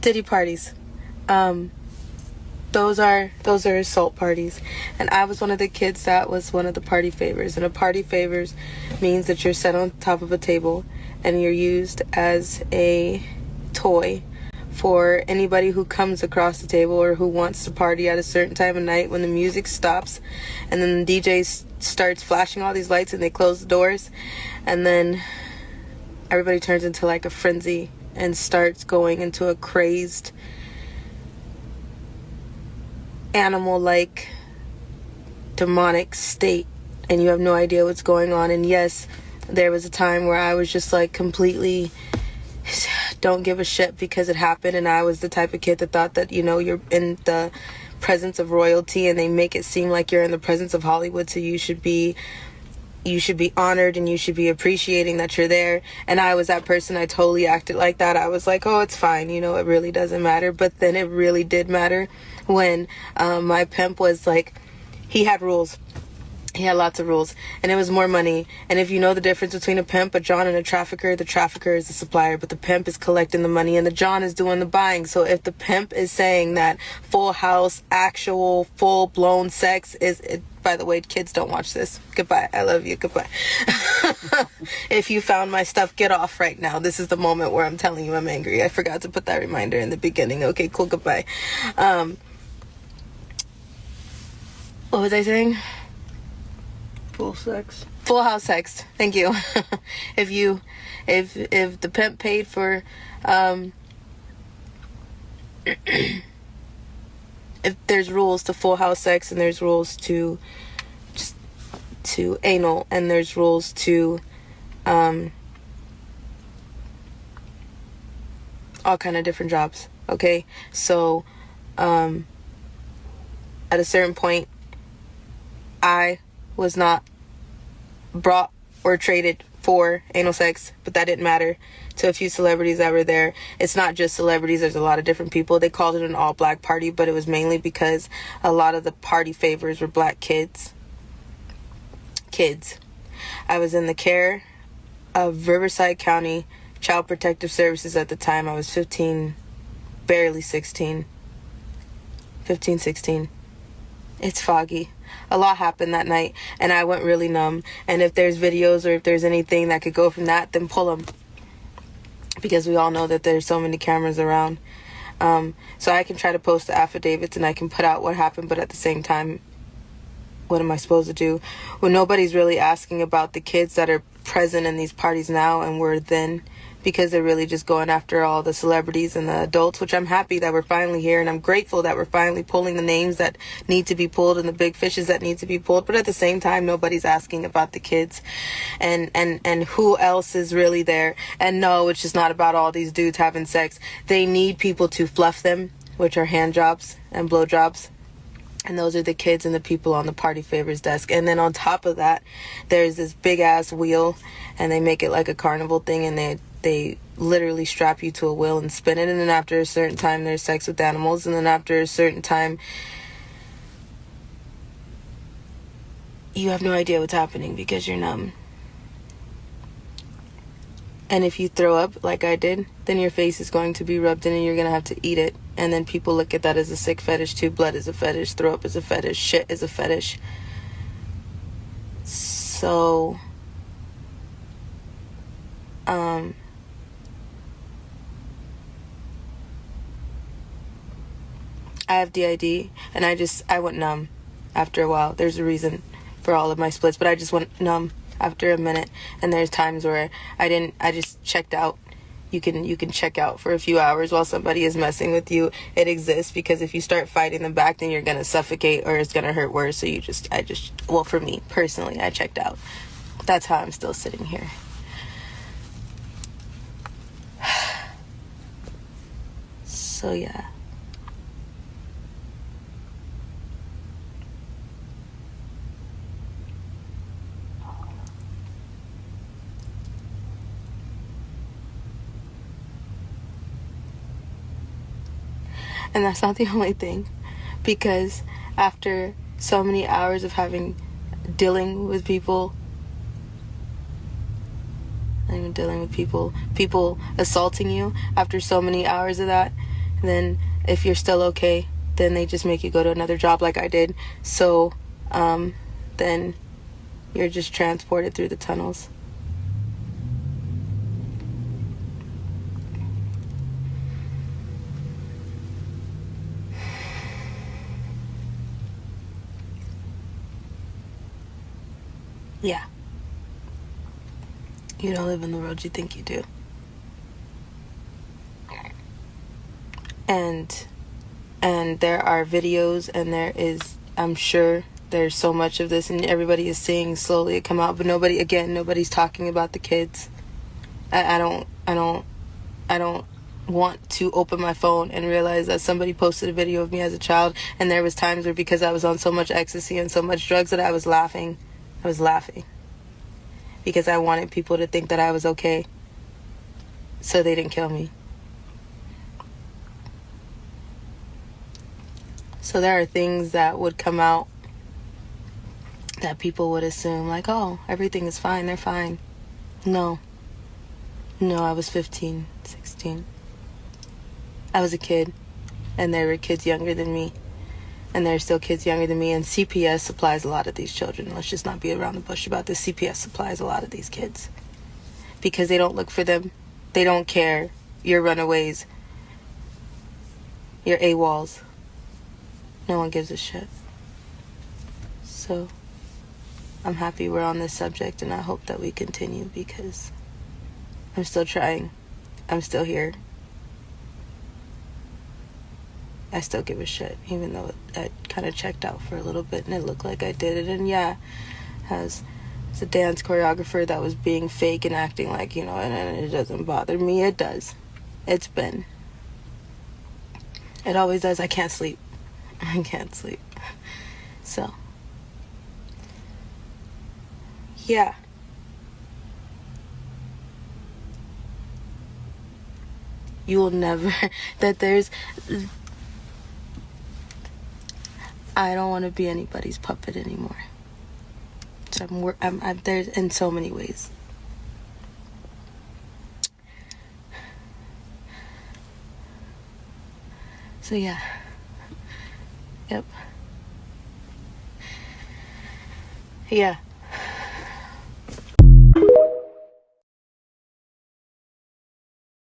Diddy parties. Those are assault parties. And I was one of the kids that was one of the party favors. And a party favors means that you're set on top of a table and you're used as a toy for anybody who comes across the table or who wants to party at a certain time of night when the music stops and then the DJ starts flashing all these lights and they close the doors, and then everybody turns into like a frenzy and starts going into a crazed animal-like demonic state, and you have no idea what's going on. And yes, there was a time where I was just like completely don't give a shit because it happened, and I was the type of kid that thought that, you know, you're in the presence of royalty and they make it seem like you're in the presence of Hollywood, so you should be honored and you should be appreciating that you're there. And I was that person. I totally acted like that. I was like, oh, it's fine, you know, it really doesn't matter. But then it really did matter when my pimp was like, he had rules. He had lots of rules, and it was more money. And if you know the difference between a pimp, a John, and a trafficker, the trafficker is the supplier, but the pimp is collecting the money and the John is doing the buying. So if the pimp is saying that full house, actual full-blown sex is, by the way, kids, don't watch this. Goodbye. I love you. Goodbye. If you found my stuff, get off right now. This is the moment where I'm telling you I'm angry. I forgot to put that reminder in the beginning. Okay, cool. Goodbye. What was I saying? Full house sex. Thank you. If the pimp paid for if there's rules to full house sex, and there's rules to anal, and there's rules to all kind of different jobs. Okay, so at a certain point, I was not brought or traded for anal sex, but that didn't matter to a few celebrities that were there. It's not just celebrities, there's a lot of different people. They called it an all-black party, but it was mainly because a lot of the party favors were black kids. I was in the care of Riverside County Child Protective Services at the time. I was 15, barely 16. 15, 16. It's foggy. A lot happened that night, and I went really numb. And if there's videos or if there's anything that could go from that, then pull them. Because we all know that there's so many cameras around. So I can try to post the affidavits and I can put out what happened, but at the same time, what am I supposed to do when nobody's really asking about the kids that are present in these parties now and were then? Because they're really just going after all the celebrities and the adults, which I'm happy that we're finally here, and I'm grateful that we're finally pulling the names that need to be pulled and the big fishes that need to be pulled. But at the same time, nobody's asking about the kids and who else is really there. And no, it's just not about all these dudes having sex. They need people to fluff them, which are hand jobs and blow jobs. And those are the kids and the people on the party favors desk. And then on top of that, there's this big ass wheel, and they make it like a carnival thing, and they literally strap you to a wheel and spin it. And then after a certain time, there's sex with animals. And then after a certain time, you have no idea what's happening because you're numb. And if you throw up like I did, then your face is going to be rubbed in and you're going to have to eat it. And then people look at that as a sick fetish too. Blood is a fetish. Throw up is a fetish. Shit is a fetish. So, I have DID, and I went numb after a while. There's a reason for all of my splits, but I just went numb after a minute. And there's times where I just checked out. You can check out for a few hours while somebody is messing with you. It exists because if you start fighting them back, then you're gonna suffocate or it's gonna hurt worse. So well, for me personally, I checked out. That's how I'm still sitting here. So yeah. And that's not the only thing, because after so many hours of dealing with people, not even dealing with people assaulting you, after so many hours of that, Then if you're still okay, then they just make you go to another job like I did. So then you're just transported through the tunnels. Yeah. You don't live in the world you think you do. And there are videos, and there is, I'm sure there's so much of this, and everybody is seeing slowly it come out, but nobody's talking about the kids. I don't want to open my phone and realize that somebody posted a video of me as a child, and there was times where, because I was on so much ecstasy and so much drugs, that I was laughing because I wanted people to think that I was okay, so they didn't kill me. So there are things that would come out that people would assume, like, oh, everything is fine, they're fine. No, I was 15, 16. I was a kid, and there were kids younger than me, and there are still kids younger than me, and CPS supplies a lot of these children. Let's just not be around the bush about this. CPS supplies a lot of these kids because they don't look for them. They don't care. You're runaways. You're AWOLs. No one gives a shit. So I'm happy we're on this subject, and I hope that we continue, because I'm still trying. I'm still here. I still give a shit, even though I kind of checked out for a little bit and it looked like I did it. And yeah, as a dance choreographer that was being fake and acting like, and it doesn't bother me. It does. It always does. I can't sleep. So, yeah. You will never, I don't want to be anybody's puppet anymore. So I'm there's in so many ways. So yeah. Yep. Yeah.